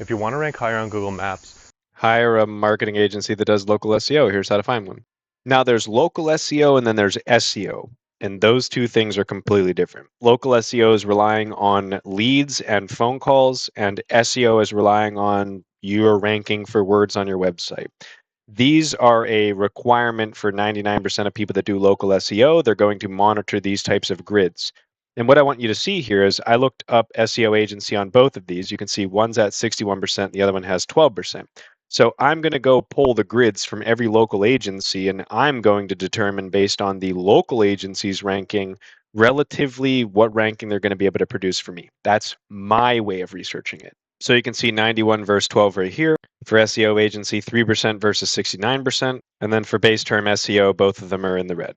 If you want to rank higher on Google Maps, hire a marketing agency that does local SEO. Here's how to find one. Now, there's local SEO and then there's SEO. And those two things are completely different. Local SEO is relying on leads and phone calls, and SEO is relying on your ranking for words on your website. These are a requirement for 99% of people that do local SEO. They're going to monitor these types of grids. And what I want you to see here is I looked up SEO agency on both of these. You can see one's at 61%, the other one has 12%. So I'm going to go pull the grids from every local agency, and I'm going to determine based on the local agency's ranking relatively what ranking they're going to be able to produce for me. That's my way of researching it. So you can see 91 versus 12 right here. For SEO agency, 3% versus 69%. And then for base term SEO, both of them are in the red,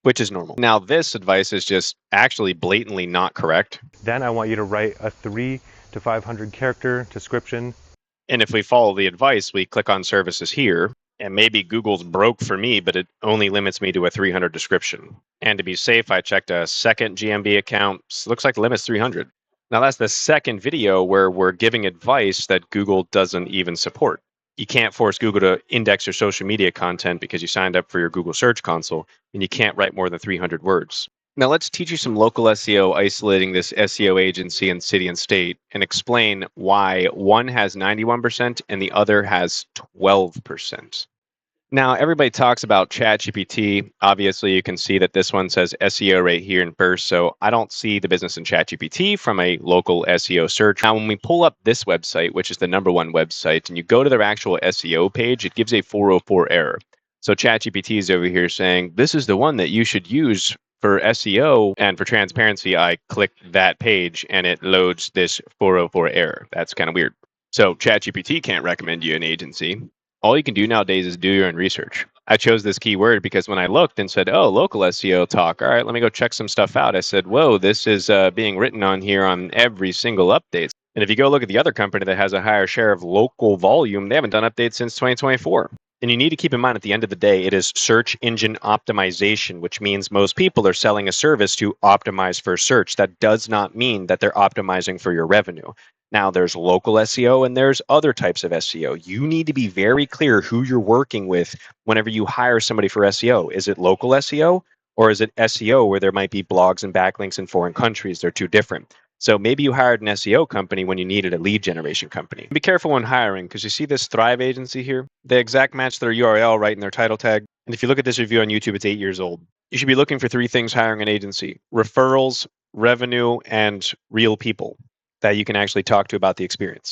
which is normal. Now, this advice is just actually blatantly not correct. then I want you to write a 3 to 500 character description. And if we follow the advice, we click on services here, and maybe Google's broke for me, but it only limits me to a 300 description. And to be safe, I checked a second GMB account. Looks like the limit's 300. Now, that's the second video where we're giving advice that Google doesn't even support. You can't force Google to index your social media content because you signed up for your Google Search Console, and you can't write more than 300 words. Now, let's teach you some local SEO isolating this SEO agency and city and state and explain why one has 91% and the other has 12%. Now, everybody talks about ChatGPT. Obviously, you can see that this one says SEO right here in first, so I don't see the business in ChatGPT from a local SEO search. Now, when we pull up this website, which is the #1 website, and you go to their actual SEO page, it gives a 404 error. So ChatGPT is over here saying, this is the one that you should use for SEO, and for transparency, I click that page and it loads this 404 error. That's kind of weird. So ChatGPT can't recommend you an agency. All you can do nowadays is do your own research. I chose this keyword because when I looked and said, oh, local SEO talk, all right, let me go check some stuff out. I said, whoa, this is being written on here on every single update. And if you go look at the other company that has a higher share of local volume, they haven't done updates since 2024. And you need to keep in mind at the end of the day, it is search engine optimization, which means most people are selling a service to optimize for search. That does not mean that they're optimizing for your revenue. Now, there's local SEO and there's other types of SEO. You need to be very clear who you're working with whenever you hire somebody for SEO. Is it local SEO or is it SEO where there might be blogs and backlinks in foreign countries? They're two different. So maybe you hired an SEO company when you needed a lead generation company. Be careful when hiring because you see this Thrive agency here? They exact match their URL right in their title tag. And if you look at this review on YouTube, it's 8 years old. You should be looking for 3 things hiring an agency: referrals, revenue, and real people that you can actually talk to about the experience.